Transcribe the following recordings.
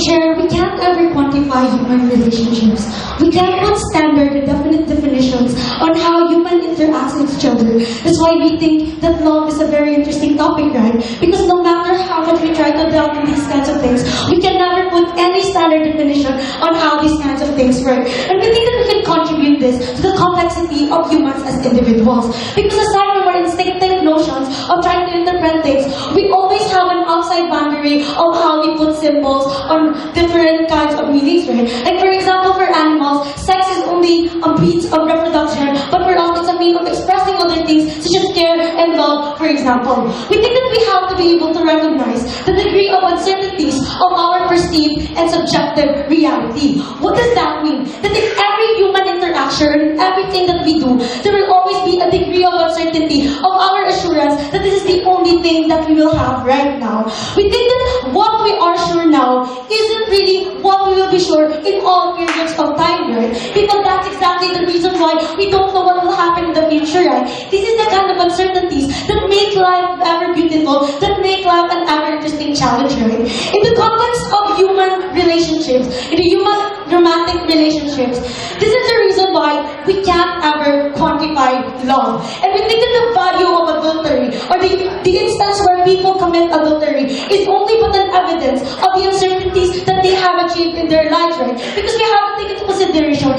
Chair, we can't ever quantify human relationships. We can't put standard and definite definitions on how human interacts with each other. That's why we think that love is a very interesting topic, right? Because no matter how much we try to delve in these kinds of things, we can never put any standard definition on how these kinds of things work. And we think that we can contribute this to the complexity of humans as individuals. Because aside from our instinctive notions of trying to interpret things, we always have an outside boundary of how we put symbols on different kinds of meanings, right? Like for example, for animals, sex is only a means of reproduction, but for us, it's a means of expressing other things such as care and love, for example. We think that we have to be able to recognize the degree of uncertainties of our perceived and subjective reality. What does that mean? That in every human interaction, everything that we do, there will always be a degree of uncertainty of our assurance that this is the only thing that we will have right now. We think that what we are sure now isn't really what we will be sure in all periods of time, right? Because that's exactly the reason why we don't know what will happen in the future, right? This is the kind of uncertainties that make life ever beautiful, that make life an ever interesting challenge, right? In the context of human relationships, in the human romantic relationships, this is the reason why we can't ever quantify love. And we think that the value of adultery, or the instance where people commit adultery, is only but an evidence of the uncertainties that they have achieved in their lives, right? Because we have to take into consideration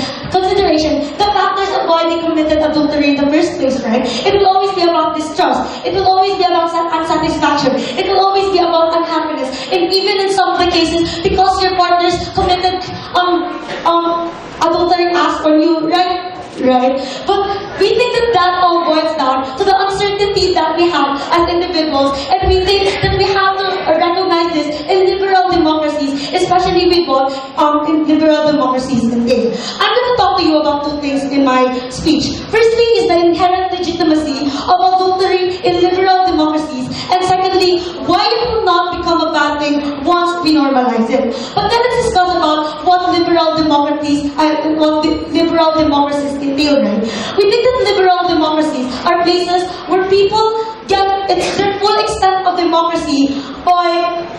the factors of why they committed adultery in the first place, right? It will always be about distrust. It will always be about unsatisfaction. It will always be about unhappiness. And even in some of the cases, because your partners committed adultery acts on you, right? Right? But we think that that all boils down to the uncertainty that we have as individuals, and we think that we have to recognize this in liberal democracies, especially with what in liberal democracies today. I'm going to talk to you about two things in my speech. Firstly is the inherent legitimacy of adultery in liberal democracies, and secondly, why it will not become a bad thing once we normalize it. But then let's discuss about what liberal democracies entail, right? We think that liberal democracies are places where people get their full extent of democracy by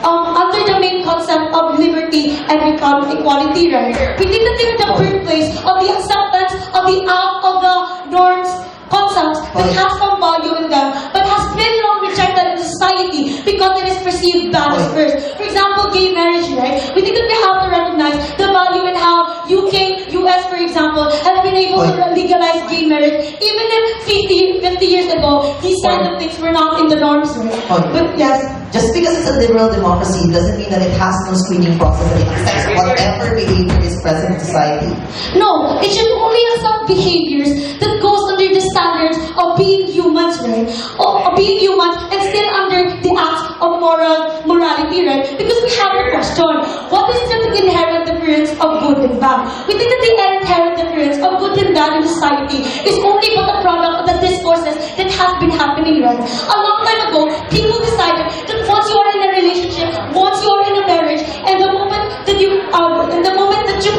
under the main concept of liberty and equality, right? We think that they're the birthplace of the acceptance of the out of the norms concepts that has some value in them, but has been long rejected in society because it is perceived bad as first. For example, gay marriage, right? We think that we have to recognize the value in how UK, US, for example, have been able to legalize gay marriage, even if 50 years ago, these kinds of things were not in the norms, right? But yes. Just because it's a liberal democracy doesn't mean that it has no screening process and it accepts whatever behavior is present in society. No, it should only accept behaviors that goes under the standards of being humans, right? Of being human and still under the acts of morality, right? Because we have a question, what is the inherent difference of good and bad? We think that the inherent difference of good and bad in society is only but a product of the discourses that has been happening, right? A long time ago, people decided that once you are in a relationship, once you are in a marriage, and the moment that you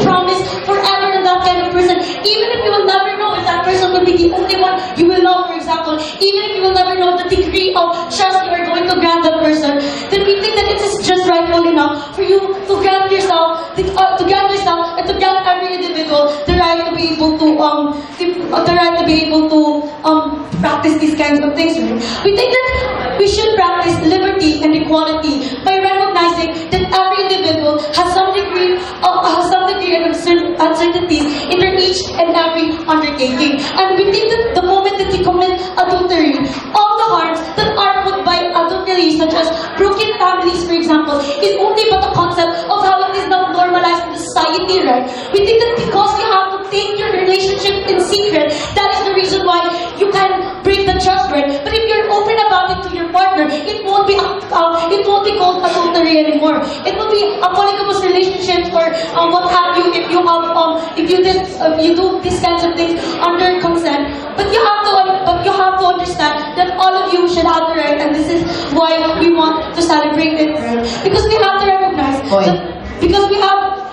promise forever to that kind of person, even if you will never know if that person will be the only one you will love, for example, even if you will never know the degree of trust you are going to grant that person, then we think that it is just rightful enough for you to grant yourself and to grant every individual the right to be able to practice these kinds of things. Right? We think that we should practice liberty and equality by recognizing that every individual has some degree of uncertainties in their each and every undertaking. And we think that the moment that you commit adultery, all the harms that are put by adultery, such as broken families, for example, is only but a concept of how it is not normalized in society, right? We think that because you have to take your relationship in secret, that is the reason why you can break the trust, right? But if you're open about it to your partner, it won't be called adultery anymore. It will be a polygamous relationship, or what have you, if you do these kinds of things under consent. But you have to understand that all of you should have the right, and this is why we want to celebrate it, right? Because we have to recognize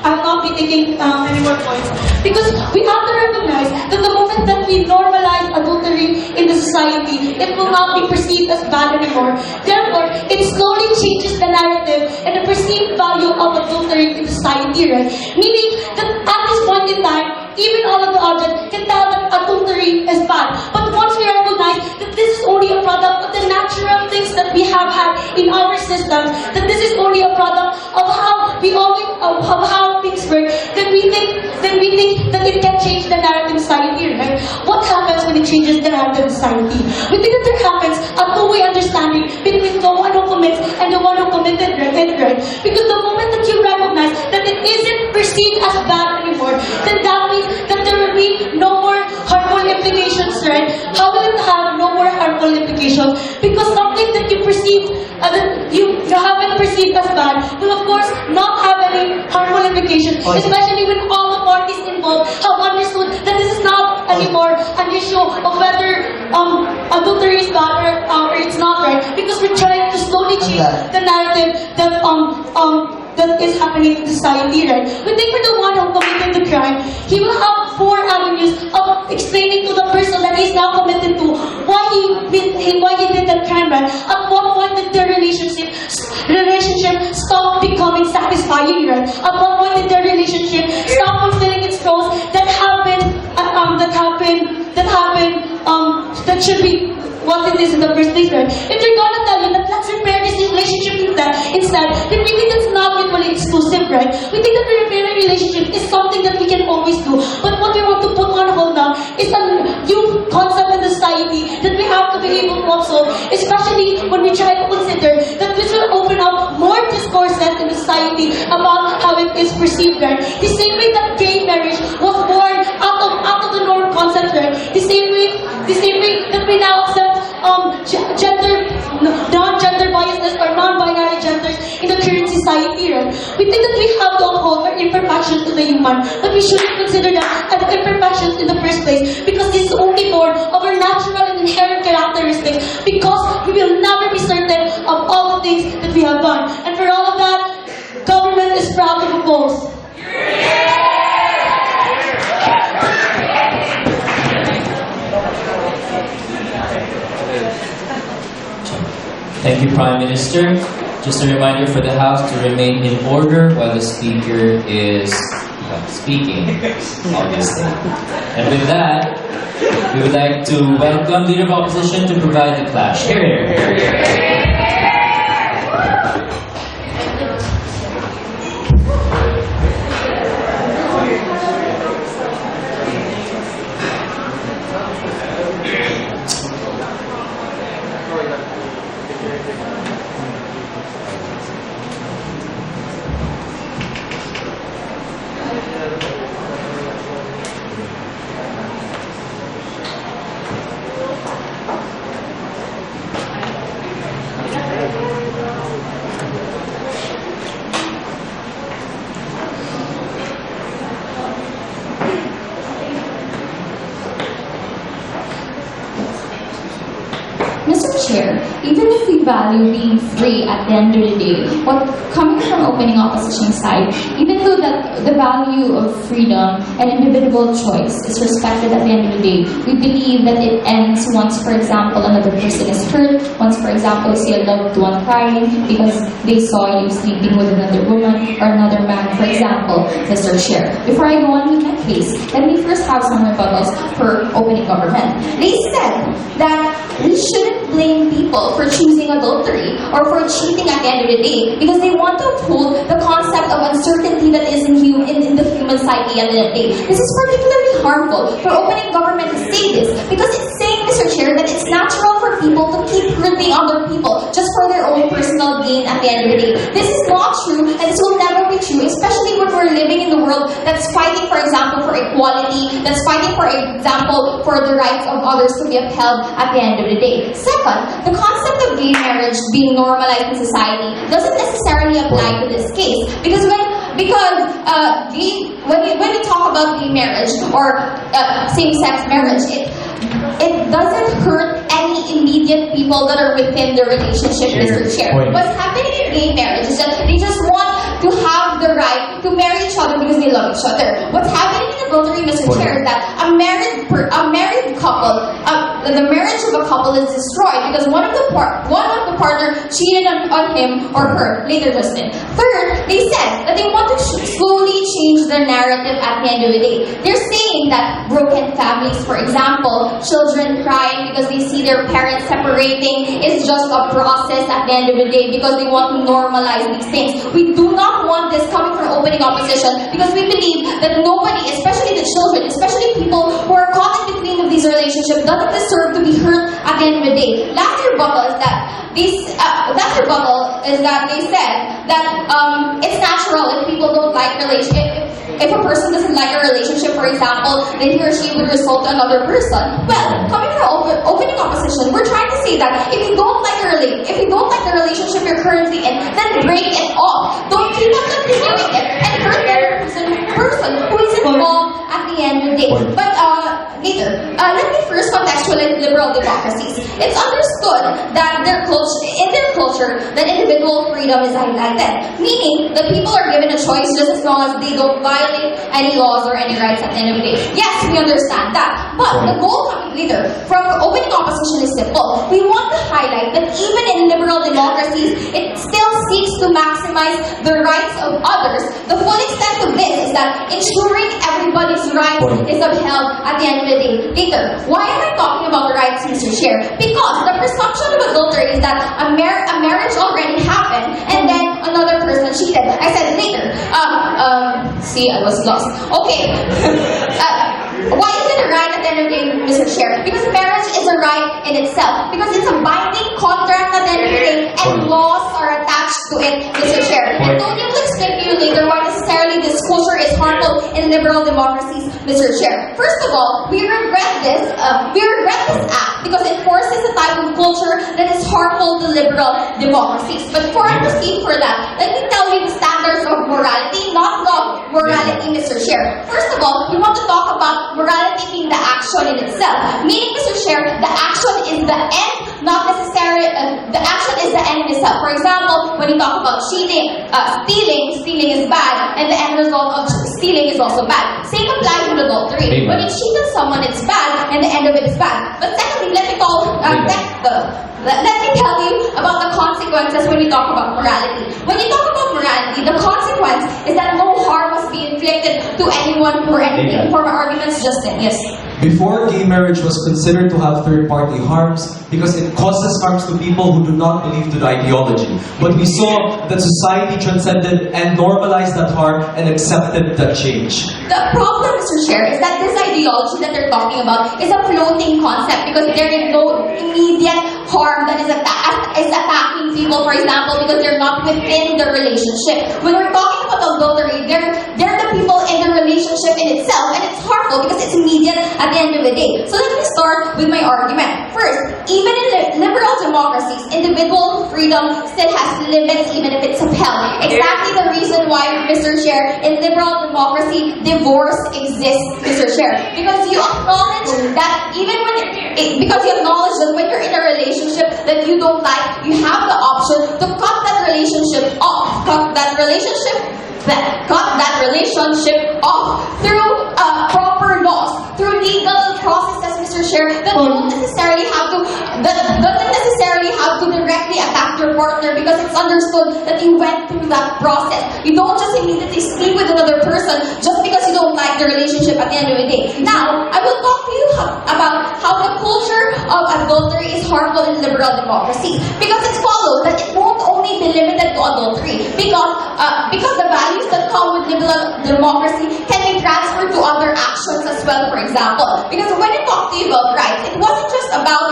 I'll not be taking any more points. Because we have to recognize that the moment that we normalize adultery in the society, it will not be perceived as bad anymore. Therefore, it slowly changes the narrative and the perceived value of adultery in the society, right? Meaning that at this point in time, even all of the audience can tell that adultery is bad. But once we recognize that this is only a product of the natural things that we have had in our systems, that this is only a product of how we always of how things work, then we think that it can change the narrative society, right? What happens when it changes the narrative society? We think that there happens a two-way understanding between the one who commits and the one who committed it, right? Because the moment that you recognize that it isn't perceived as bad anymore, then that means that there will be no more harmful implications, right? How will it have no more harmful implications? Because something that you perceive, that you haven't perceived as bad, will of course not have any harmful implications, especially when all the parties involved have understood that this is not anymore an issue of whether adultery is bad or it's not, right? Because we're trying to slowly change the narrative that is happening in society, right? We think for the one who committed the crime, he will have 4 avenues of explaining to the person that he's now committed to why he did that crime, right? At what point did their relationship stop becoming satisfying, right? At what point did their relationship stop fulfilling its goals that should be what it is in the first place, right? If they're gonna tell you that let's repair this relationship instead, then we think that's not mutually exclusive, right? We think that repairing relationship is something that we can always do. But what we want to put on hold now is a new concept in the society that we have to be able to absorb, especially when we try to consider that this will open up more discourses in the society about how it is perceived, right? The same way that gay marriage was born out of the norm concept, right? The same way that we now accept non-gender biasness or non-binary genders in the current society, right? We think that we have to uphold our imperfections to the human, but we shouldn't consider them as imperfections in the first place, because this is only born of our natural and inherent characteristics, because we will never be certain of all the things that we have done. And for all of that, government is proud to propose. Thank you, Prime Minister. Just a reminder for the House to remain in order while the Speaker is speaking, obviously. And with that, we would like to welcome Leader of Opposition to provide the clash. Hear, hear. Mr. Chair, even if we value being free at the end of the day, what coming from opening opposition side, even though that the value of freedom and individual choice is respected at the end of the day, we believe that it ends once, for example, another person is hurt, once, for example, you see a loved one crying because they saw you sleeping with another woman or another man, for example, Mr. Chair. Before I go on with my case, let me first have some rebuttals for opening government. They said that we shouldn't blame people for choosing adultery or for cheating at the end of the day because they want to uphold the concept of uncertainty that is in the human psyche at the end of the day. This is particularly harmful for opening government to say this because it's saying, Mr. Chair, that it's natural for people to keep hurting other people just for their own personal gain at the end of the day. This is not true, and this will never be true, especially when we're living in the world that's fighting, for example, for equality, that's fighting, for example, for the rights of others to be upheld at the end of the day. Second, the concept of gay marriage being normalized in society doesn't necessarily apply to this case because when we talk about gay marriage or same-sex marriage, it doesn't hurt any immediate people that are within the relationship, Mr. Chair. What's happening in gay marriage is that they just want to have the right to marry each other because they love each other. What's happening in adultery, Mr. Chair, is that a married couple, the marriage of a couple is destroyed because one of the partner cheated on him or her, later Justin. Third, they said that they want to slowly change their narrative at the end of the day. They're saying that broken families, for example, children crying because they see their parents separating is just a process at the end of the day because they want to normalize these things. We do not want this coming from opening opposition because we believe that nobody, especially the children, especially people who are caught in between of these relationships, doesn't deserve to be hurt at the end of the day. Last rebuttal is that they said that it's natural if people don't like relationship. If a person doesn't like a relationship, for example, then he or she would result to another person. Well, coming from opening opposition, we're trying to say that if you don't like the relationship you're currently in, then break it off. Don't keep on continuing it and hurt the person who is involved at the end of the day. But later, let me first contextualize liberal democracies. It's understood that in their culture, that individual freedom is highlighted, meaning that people are given a choice just as long as they don't violate any laws or any rights at the end of the day. Yes, we understand that. But the goal coming later from opening opposition is simple. We want to highlight that even in liberal democracies, it still seeks to maximize the rights of others. The full extent of this is that ensuring everybody's rights is upheld at the end of the day. Later, why am I talking about rights, Mr. Chair? Because the presumption of adultery is that a marriage already happened and then another person cheated. I said later. See, I was lost. Okay. Why is it a right at the end of the day, Mr. Chair? Because marriage is a right in itself. Because it's a binding contract at the end of the day and laws are attached to it, Mr. Chair. And Tony will explain to you later why necessarily disclosure is harmful in liberal democracies, Mr. Chair. First of all, we regret this act because it forces a type of culture that is harmful to liberal democracies. But before I proceed for that, let me tell you the standards of morality, not law, morality, Mr. Chair. First of all, we want to talk about morality being the action in itself. Meaning, Mr. Chair, the action is the end, not necessarily, the action is the end in itself. For example, when you talk about cheating, stealing is bad, and the end result of stealing is also bad. Same applies with adultery. When you cheat on someone, it's bad, and the end of it is bad. But secondly, let me tell you about the consequences when we talk about morality. When you talk about morality, the consequence is that no harm must be inflicted to anyone or anything. For my arguments, Justin, yes. Before, gay marriage was considered to have third-party harms because it causes harms to people who do not believe to the ideology. But we saw that society transcended and normalized that harm and accepted that change. The problem, Mr. Chair, is that this ideology that they're talking about is a floating concept because there is no immediate harm that is attacking people, for example, because they're not within the relationship. When we're talking about adultery, they're the people in the relationship in itself, and it's harmful because it's immediate at the end of the day. So let me start with my argument. First, even in liberal democracies, individual freedom still has limits even if it's upheld. Exactly the reason why, Mr. Chair, in liberal democracy, divorce exists, Mr. Chair. Because you acknowledge that when you're in a relationship that you don't like, you have the option to cut that relationship off. Cut that relationship off through proper laws, through legal processes, Mr. Chair, that doesn't necessarily have to directly attack your partner because it's understood that you went through that process. You don't just immediately sleep with another person just because you don't like the relationship at the end of the day. Now, I will talk to you about how the culture of adultery is harmful in liberal democracy because it follows that it won't only be limited to adultery because the values that come with liberal democracy can be transferred to other actions as well, for example. Because when I talk to you about rights, it wasn't just about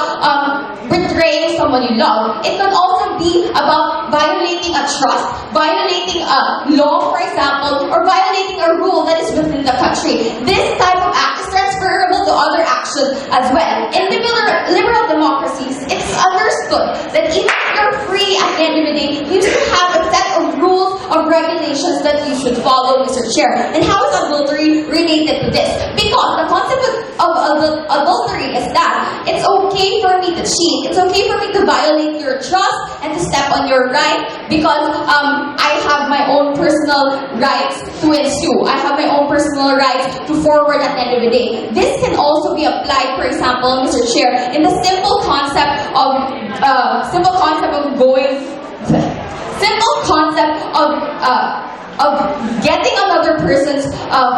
betraying someone you love. It could also be about violating a trust, violating a law, for example, or violating a rule that is within the country. This type of act is transferable to other actions as well. In liberal democracies, it's understood that even if you're free at the end of the day, you still have a set of rules of regulations that you should follow, Mr. Chair. And how is adultery related to this? Because the concept of adultery is that it's okay for me to cheat, it's okay for me to violate your trust and to step on your right because I have my own personal rights to ensue. I have my own personal rights to forward at the end of the day. This can also be applied, for example, Mr. Chair, in the simple concept of getting another person's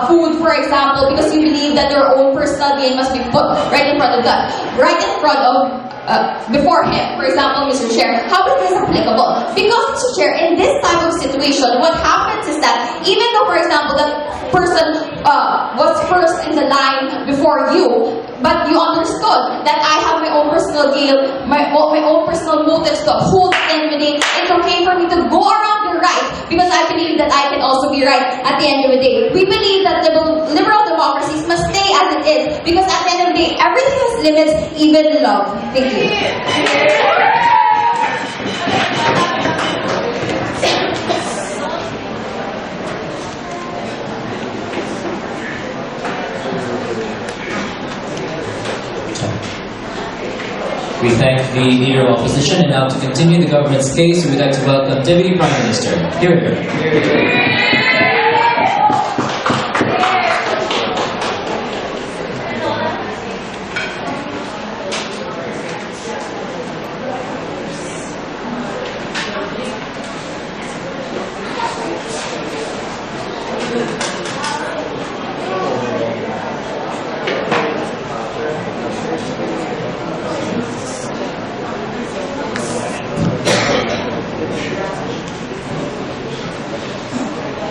food, for example, because you believe that your own personal gain must be put right in front of that, before him, for example, Mr. Chair. How is this applicable? Because, Mr. Chair, in this type of situation, what happens is that even though, for example, that person was first in the line before you, but you understood that I have my own personal gain, my own personal motives to uphold enmity, it's okay for me to go around your right because I believe that I can also be right at the end of the day. We believe that liberal democracies must stay as it is because at the end of the day, everything has limits, even love. Thank you. We thank the Leader of Opposition, and now to continue the government's case, we would like to welcome Deputy Prime Minister. Here.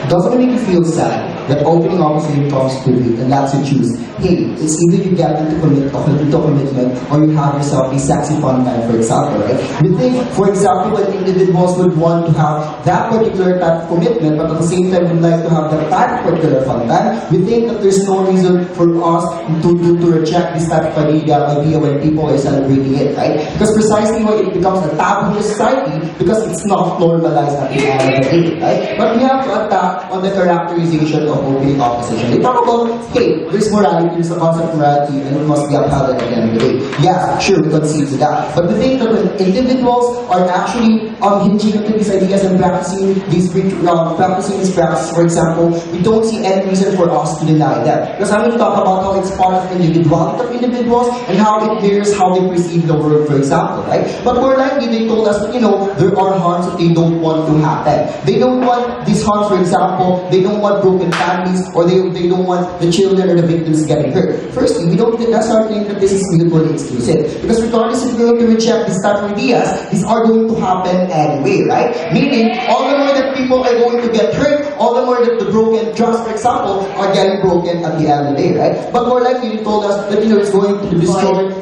Doesn't it make you feel sad that opening opposition comes to it and that's you choose? Hey, it's either you get into commitment or you have yourself a sexy fun time, for example, right? We think, for example, when individuals would want to have that particular type of commitment, but at the same time would like to have that type of particular fun time, we think that there's no reason for us to reject this type of idea when people are celebrating it, right? Because precisely why it becomes a taboo in society, because it's not normalized at the end of the day, right? But we have to attack on the characterization of opening opposition. They talk about, hey, there's morality, there's a concept of morality, and it must be upheld at the end of the day. Yeah, sure, we concede to that. But the thing that when individuals are actually hinging into these ideas and practicing these practices, for example, we don't see any reason for us to deny that. Because I'm going to talk about how it's part of the individuality of individuals and how it mirrors how they perceive the world, for example, right? But more likely, they told us that, there are harms that they don't want to happen. They don't want these harms, for example, they don't want broken families, or they don't want the children or the victims getting hurt. Firstly, we don't necessarily think that this is mutually exclusive. Because regardless if we're going to reject these type of ideas, these are going to happen anyway, right? Meaning, all the more that people are going to get hurt, all the more that the broken trust, for example, are getting broken at the end of the day, right? But more likely, they told us that, it's going to destroy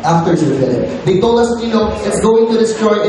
after Philip. They told us, it's going to destroy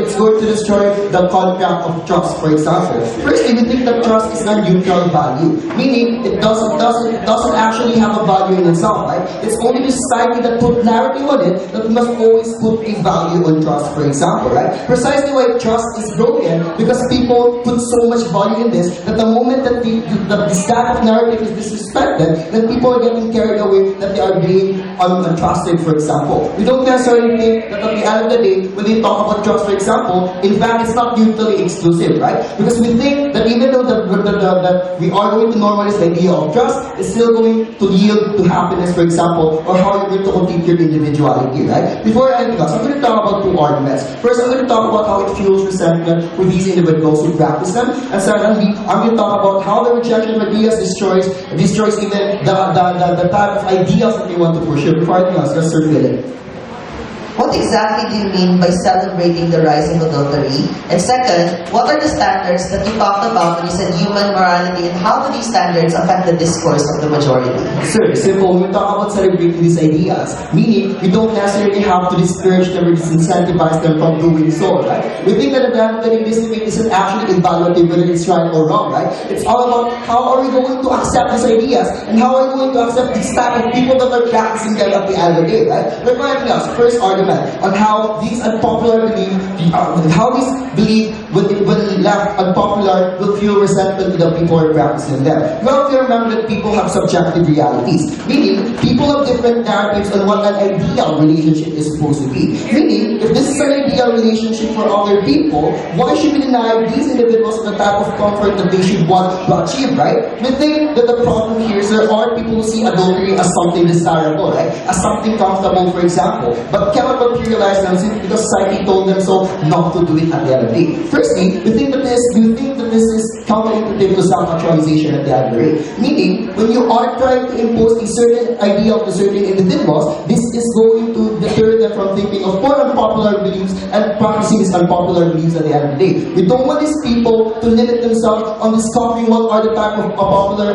the contract of trust, for example. Firstly, we think that trust is a neutral value, meaning it doesn't actually have a value in itself, right? It's only the society that put narrative on it that must always put a value on trust, for example, right? Precisely why trust is broken, because people put so much value in this that the moment that this type of narrative is disrespected, then people are getting carried away that they are being untrusted, for example. We don't necessarily think that at the end of the day, when they talk about trust, for example, in fact, it's not mutually exclusive, right? Because we think that even though that we are going to normalize the idea of trust, it's still going to yield to happiness, for example, or how you're going to complete your individuality, right? Before I end this, I'm going to talk about two arguments. First, I'm going to talk about how it fuels resentment with these individuals who practice them, and secondly, I'm going to talk about how the rejection of ideas destroys even the type of ideas that they want to push. Before I end this, let's circle it. What exactly do you mean by celebrating the rise of adultery? And second, what are the standards that you talked about when you said human morality, and how do these standards affect the discourse of the majority? Sir, simple. We talk about celebrating these ideas, meaning we don't necessarily have to discourage them or disincentivize them from doing so, right? We think that at the end of the day, this debate isn't actually evaluative whether it's right or wrong, right? It's all about how are we going to accept these ideas, and how are we going to accept these type of people that are practicing them at the end of the day, right? Like right now, first argument on how these unpopular belief, how this belief will left unpopular will feel resentment to the people who are practicing them. You have to remember that people have subjective realities, meaning people have different narratives on what an ideal relationship is supposed to be. Meaning, if this is an ideal relationship for other people, why should we deny these individuals the type of comfort that they should want to achieve, right? We think that the problem here is there are people who see adultery as something desirable, right? As something comfortable, for example, but cannot materialize them simply because society told them so not to do it at the end of the day. Firstly, we think that this is counterintuitive to self-actualization at the end of the day. Meaning, when you are trying to impose a certain idea to certain individuals, this is going to deter them from thinking of more unpopular beliefs and practicing these unpopular beliefs at the end of the day. We don't want these people to limit themselves on discovering what are the type of popular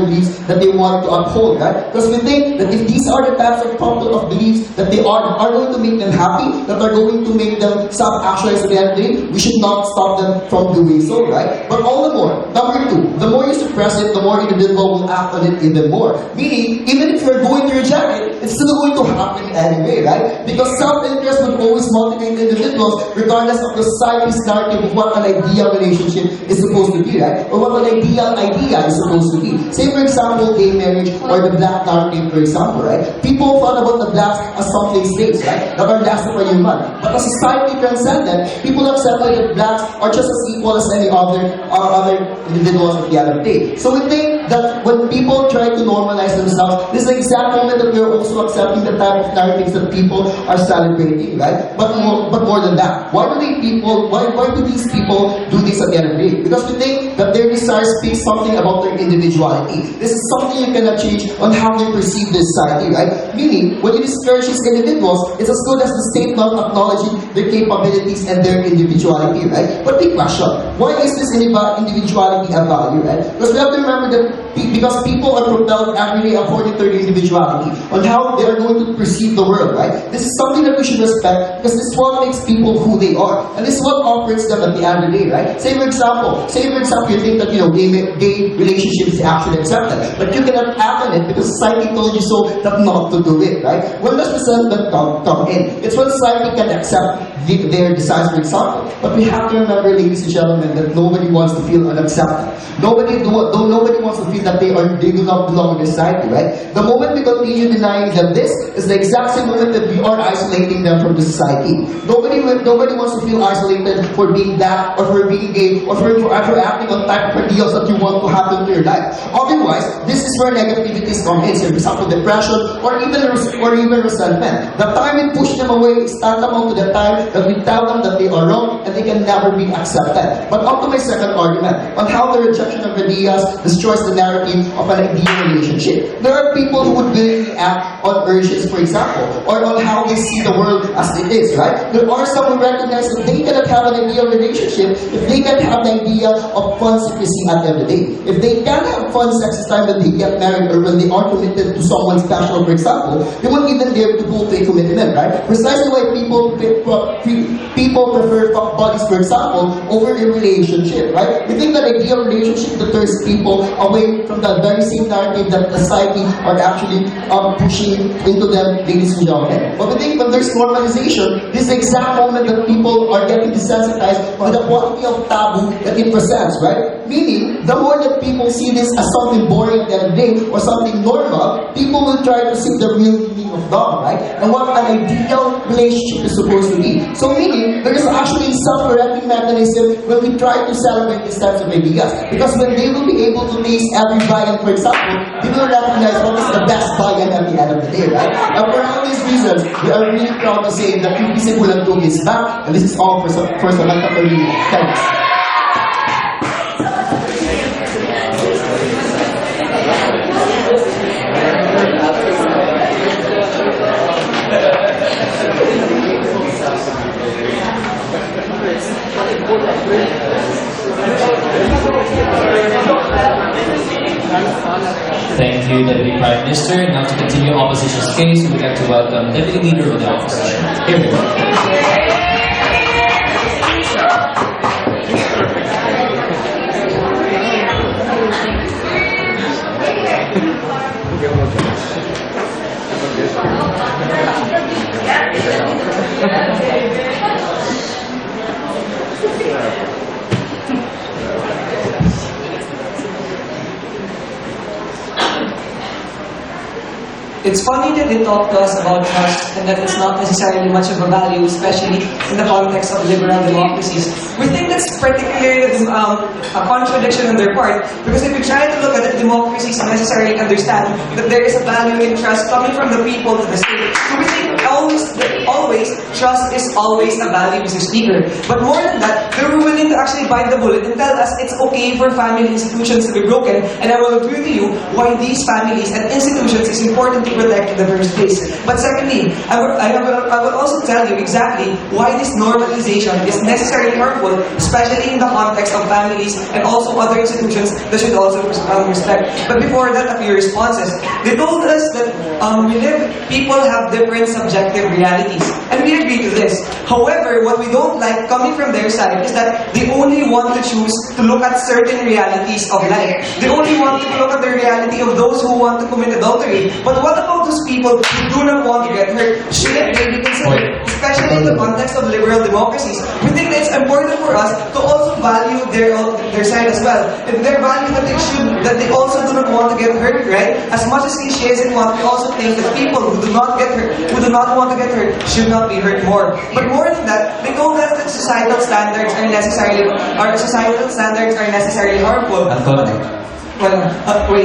beliefs that they want to uphold, right? Because we think that if these are the types of popular beliefs that they are going to make them happy, that are going to make them self-actualize at the end of the day, we should not stop them from doing so, right? But all the more, number two, the more you suppress it, the more individual will act on it even more. Meaning, even if you're going to reject it, it's still going to happen anyway, right? Because self-interest will always motivate individuals regardless of the society's narrative of what an ideal relationship is supposed to be, right? Or what an ideal idea is supposed to be. Say, for example, gay marriage or the black narrative, for example, right? People thought about the blacks as something states, right? That are less for human. But as society transcended, people accepted that blacks are just as equal as any other individuals at the end of the day. So we think that when people try to normalize themselves, this is the exact moment that we are also accepting the type of narratives that people are celebrating, right? But more than that, why do these people do this at the end of the day? Because we think that their desire speaks something about their individuality. This is something you cannot change on how they perceive this society, right? Meaning, when you discourage these individuals, it's as good as the state not acknowledging their capabilities and their individuality, right? But big question, why is this individuality a value, right? Because we have to remember that because people are propelled every day according to their individuality, on how they are going to perceive the world, right? This is something that we should respect because this is what makes people who they are. And this is what operates them at the end of the day, right? Say for example, you think that, gay relationship is actually accepted, but you cannot act on it because society told you so that not to do it, right? When does resentment come in? It's when society can accept their desires, for example. But we have to remember, ladies and gentlemen, that nobody wants to feel unaccepted. Nobody wants to feel that they do not belong in society, right? The moment we continue denying them this is the exact same moment that we are isolating them from the society. Nobody wants to feel isolated for being black or for being gay or for acting on type of ideals that you want to happen to your life. Otherwise, this is where negativities come in. So, for example, depression or even resentment. The time we push them away is tantamount to the time that we tell them that they are wrong and they can never be accepted. But up to my second argument on how the rejection of ideas destroys the narrative of an ideal relationship. There are people who would willingly act on urges, for example, or on how they see the world as it is, right? There are some who recognize that they cannot have an ideal relationship if they can't have the idea of fun secrecy at the end of the day. If they can't have fun sex time when they get married or when they are committed to someone special, for example, they won't even dare to go to a commitment, right? Precisely why people prefer fuck buddies, for example, over a relationship, right? We think that ideal relationship deters people away from the very same narrative that society are actually pushing into them, ladies and gentlemen. But we think when there's normalization, this is the exact moment that people are getting desensitized by the quality of taboo that it presents, right? Meaning, the more that people see this as something boring at the end of the day or something normal, people will try to see the real meaning of love, right? And what an ideal relationship is supposed to be. So meaning, there is actually a self-correcting mechanism when we try to celebrate these types of ideas. Because when they will be able to taste every viand, for example, they will recognize what is the best viand at the end of the day, right? And for all these reasons, we are really proud to say that UPC Bulan is back, and this is all for Samantha Perino. Thanks. Thank you, Deputy Prime Minister. Now to continue opposition's case, we would like to welcome Deputy Leader of the Opposition. Here we go. it's funny that they talk to us about trust and that it's not necessarily much of a value, especially in the context of liberal democracies. We think that's particularly a contradiction on their part, because if you try to look at it, democracies necessarily understand that there is a value in trust coming from the people to the state. So we think always, trust is always a value, Mr. Speaker. But more than that, they were willing to actually bite the bullet and tell us it's okay for family institutions to be broken, and I will agree with you why these families and institutions is important to protect in the first place. But secondly, I will also tell you exactly why this normalization is necessarily harmful, especially in the context of families and also other institutions that should also respect. But before that, a few responses. They told us that people have different subjective realities, and we agree to this. However, what we don't like coming from their side is that they only want to choose to look at certain realities of life. They only want to look at the reality of those who want to commit adultery. But what about those people who do not want to get hurt? Shouldn't they be considered? Especially in the context of liberal democracies. We think that it's important for us to also value their side as well. If they value that they also do not want to get hurt, right? As much as cliche as it wants, we also think that people who do not want to get hurt should not be hurt more. But more than that, they told us that societal standards are necessarily harmful. Societal standards are necessarily harmful. We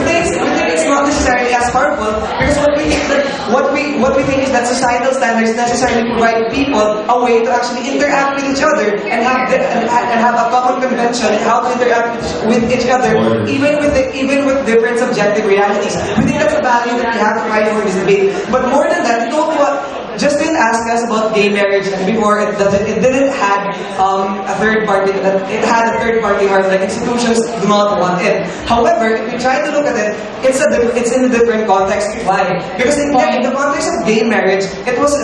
think it's not necessarily as harmful, because what we think is that societal standards necessarily provide people a way to actually interact with each other and have a common convention in how to interact with each other, even with different subjective realities. We think that's a value that we have to fight for this debate. But more than that, you know what? Justin asked us about gay marriage, and before it didn't have a third party. That it had a third party harm. Like institutions do not want it. However, if we try to look at it, it's in a different context. Why? Because in the context of gay marriage, there was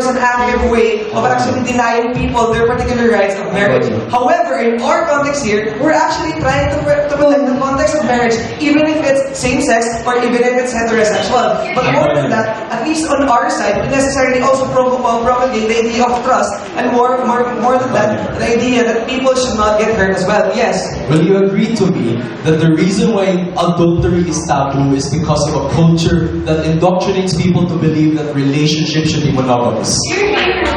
an active way of actually denying people their particular rights of marriage. However, in our context here, we're actually trying to protect the context of marriage, even if it's same-sex or even if it's heterosexual. But more than that, at least on our side, we necessarily also propagate the idea of trust, and more than that, the idea that people should not get hurt as well. Yes. Will you agree to me that the reason why adultery is taboo is because of a culture that indoctrinates people to believe that relationships should be monogamous?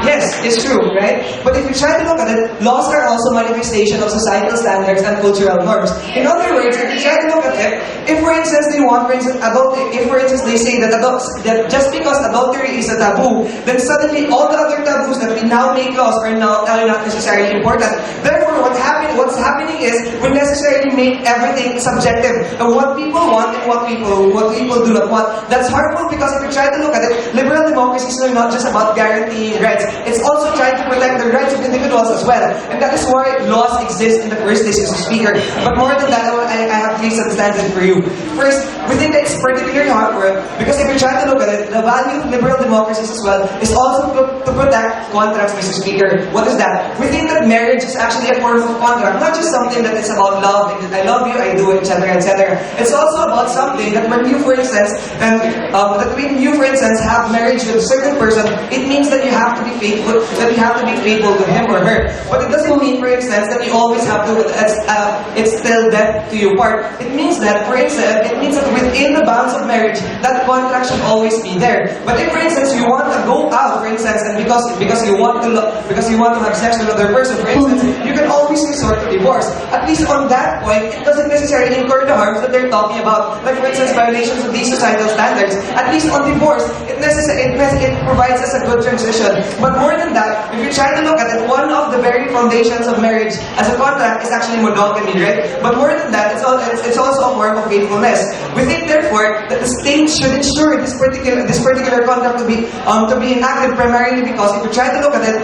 Yes, it's true, right? But if you try to look at it, laws are also manifestation of societal standards and cultural norms. In other words, if you try to look at it, if for instance they say that just because adultery is a taboo, then suddenly all the other taboos that we now make laws are not necessarily important. Therefore, what's happening is we necessarily make everything subjective, and what people want and what people do not want. That's harmful, because if you try to look at it, liberal democracies are not just about guaranteeing rights. It's also trying to protect the rights of individuals as well. And that is why laws exist in the first place, Mr. Speaker. But more than that, I have three substances for you. First, we think that it's particularly harmful because if you try to look at it, the value of liberal democracies as well is also to protect contracts, Mr. Speaker. What is that? We think that marriage is actually a form of contract, not just something that is about love, like I love you, I do it, etc., etc. It's also about something that when you, for instance, have marriage with a certain person, it means that you have to be faithful, to him or her. But it doesn't mean, for instance, that you always have to, it's still death to your part. It means that, for instance, within the bounds of marriage, that contract should always be there. But if, for instance, you want to go out, for instance, and because you want to have sex with another person, for instance, you can always resort to divorce. At least on that point, it doesn't necessarily incur the harms that they're talking about, like, for instance, violations of these societal standards. At least on divorce, it provides us a good transition. But more than that, if you try to look at it, one of the very foundations of marriage as a contract is actually monogamy, right? But more than that, it's also a form of faithfulness. We think, therefore, that the state should ensure this particular contract to be enacted, primarily because if you try to look at it,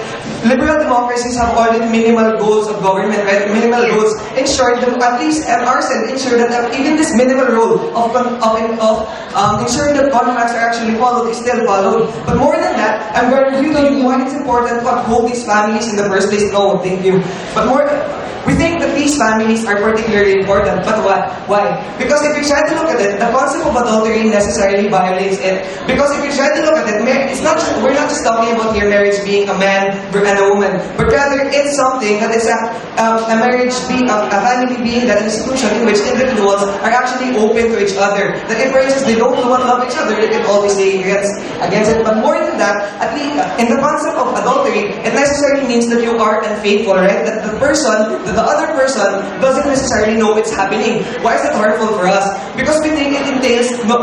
liberal democracies have already minimal goals of government, right? Minimal goals ensure that at least at our side ensure that even this minimal role of ensuring that contracts are actually followed is still followed. But more than that, I'm going to review to you why it's important to uphold these families in the first place. No, thank you. But we think that these families are particularly important. But why? Because if you try to look at it, the concept of adultery necessarily violates it. Because if you try to look at it, we're not just talking about here marriage being a man and a woman, but rather it's something that is a marriage being a family being that institution in which individuals are actually open to each other. That if, for instance, they don't love each other, they can always say against it. But more than that, at least in the concept of adultery, it necessarily means that you are unfaithful, right? That the other person doesn't necessarily know it's happening. Why is that harmful for us? Because we think it entails that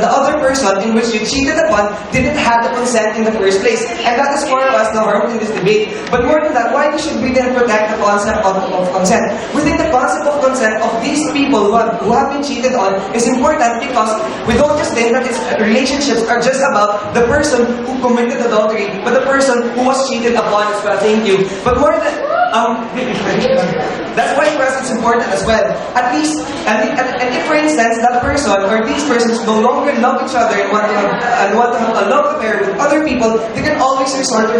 the other person in which you cheated upon didn't have the consent in the first place. And that is for us the harm in this debate. But more than that, why should we then protect the concept of consent? We think the concept of consent of these people who have been cheated on is important because we don't just think that relationships are just about the person who committed adultery, but the person who was cheated upon as well. Thank you. But more than that's why for us it's important as well. At least, and if for instance that person or these persons no longer love each other and want to have a love affair with other people, they can always resort to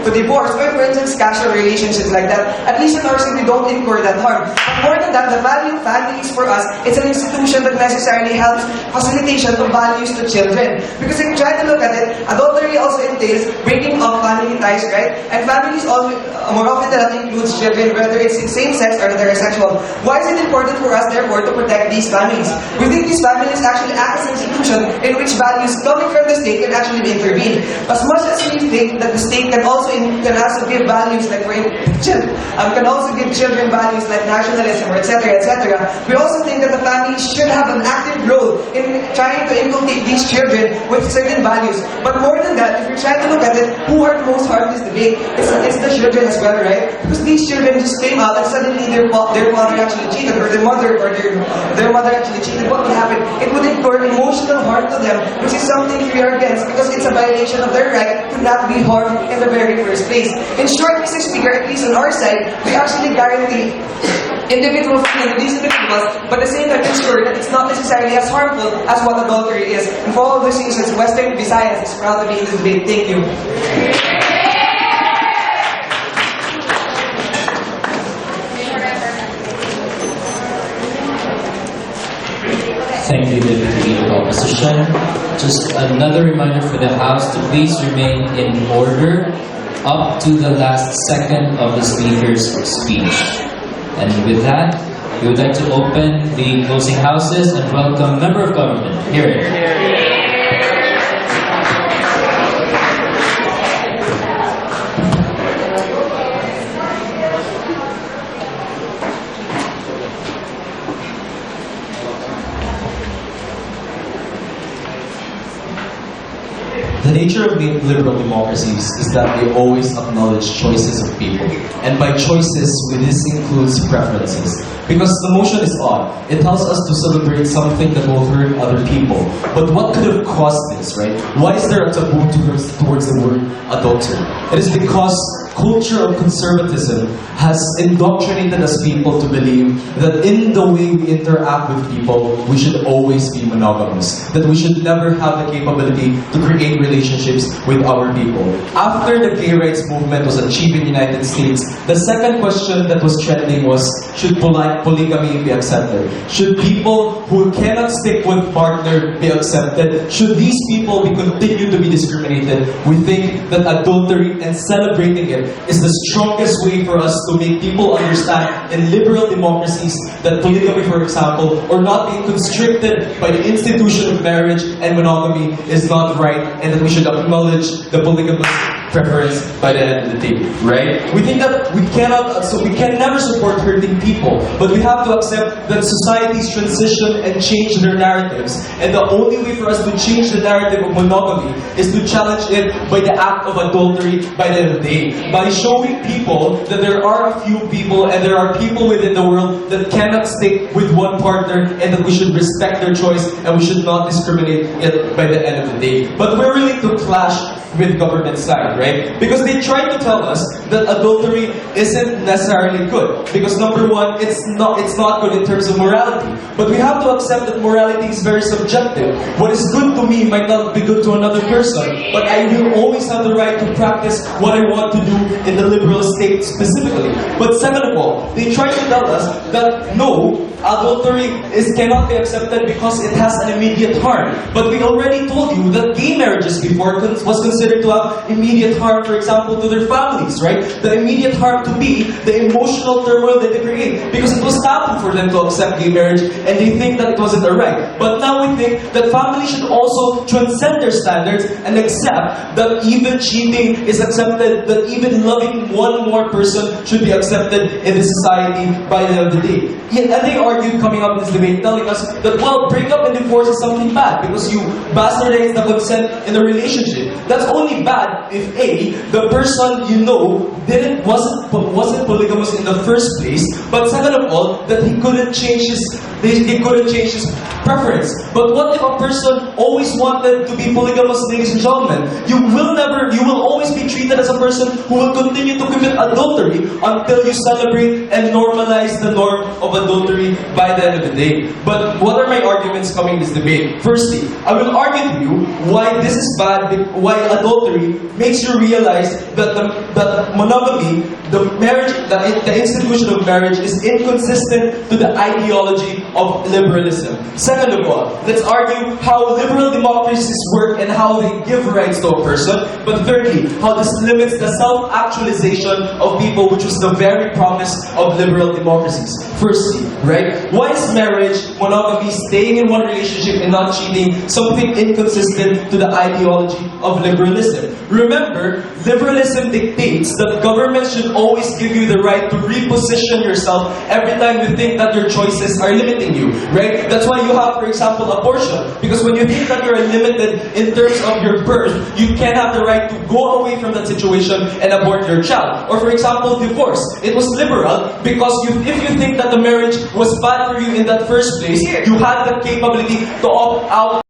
divorce or for instance casual relationships like that. At least in our city we don't incur that harm. But more than that, the value of families for us, it's an institution that necessarily helps facilitation of values to children. Because if you try to look at it, adultery also entails breaking of family ties, right? And families also more often than not includes children, whether it's same-sex or heterosexual. Why is it important for us, therefore, to protect these families? We think these families actually act as an institution in which values coming from the state can actually be intervened. As much as we think that the state can also give values like can also give children values like nationalism, etc., etc. We also think that the families should have an active role in trying to inculcate these children with certain values. But more than that, if you're trying to look at it, who are the most harmed in this debate? It's the children as well, right? Because these children just came out and suddenly their father actually cheated, or their mother actually cheated. What would happen? It would incur emotional harm to them, which is something we are against because it's a violation of their right to not be harmed in the very first place. In short, Mr. Speaker, at least on our side, we actually guarantee individual freedom of these individuals, but at the same time ensure that it's not necessarily as harmful as what adultery is. And for all of these reasons, Western Visayas is proud to be in this debate. Thank you. Thank you, Deputy Leader of Opposition. Just another reminder for the House to please remain in order up to the last second of the Speaker's speech. And with that, we would like to open the closing houses and welcome Member of Government. Here. The nature of liberal democracies is that they always acknowledge choices of people. And by choices, this includes preferences. Because the motion is odd. It tells us to celebrate something that will hurt other people. But what could have caused this, right? Why is there a taboo towards the word adultery? It is because culture of conservatism has indoctrinated us people to believe that in the way we interact with people, we should always be monogamous. That we should never have the capability to create relationships with our people. After the gay rights movement was achieved in the United States, the second question that was trending was, should polygamy be accepted? Should people who cannot stick with partner be accepted? Should these people be continued to be discriminated? We think that adultery and celebrating it is the strongest way for us to make people understand in liberal democracies that polygamy, for example, or not being constricted by the institution of marriage and monogamy is not right, and that we should acknowledge the polygamous preference by the end of the day, right? We think that we can never support hurting people, but we have to accept that societies transition and change their narratives, and the only way for us to change the narrative of monogamy is to challenge it by the act of adultery by the end of the day, by showing people that there are a few people and there are people within the world that cannot stick with one partner, and that we should respect their choice and we should not discriminate it by the end of the day. But we're willing to clash with government side, right? Because they try to tell us that adultery isn't necessarily good. Because number one, it's not good in terms of morality. But we have to accept that morality is very subjective. What is good to me might not be good to another person. But I will always have the right to practice what I want to do in the liberal state specifically. But second of all, they try to tell us that no, adultery cannot be accepted because it has an immediate harm. But we already told you that gay marriages before was considered to have immediate harm, for example, to their families, right? The immediate harm to be the emotional turmoil that they create, because it was taboo for them to accept gay marriage and they think that it wasn't a right. But now we think that families should also transcend their standards and accept that even cheating is accepted, that even loving one more person should be accepted in the society by the end of the day. Yet, and they argued coming up in this debate telling us that, well, breakup and divorce is something bad because you bastardize the consent in a relationship. That's only bad if A, the person you know wasn't polygamous in the first place, but second of all, that he couldn't change his preference. But what if a person always wanted to be polygamous, ladies and gentlemen? You will always be treated as a person who will continue to commit adultery until you celebrate and normalize the norm of adultery by the end of the day. But what are my arguments coming in this debate? Firstly, I will argue to you why this is bad, why adultery makes you realize that that monogamy, the institution of marriage is inconsistent to the ideology of liberalism. Second of all, let's argue how liberal democracies work and how they give rights to a person. But thirdly, how this limits the self-actualization of people, which was the very promise of liberal democracies. Firstly, right? Why is marriage, monogamy, staying in one relationship and not cheating something inconsistent to the ideology of liberalism? Remember, liberalism dictates that government should always give you the right to reposition yourself every time you think that your choices are limiting you, right? That's why you have, for example, abortion. Because when you think that you're limited in terms of your birth, you can have the right to go away from that situation and abort your child. Or for example, divorce. It was liberal because if you think that the marriage was bad for you in that first place, you had the capability to opt out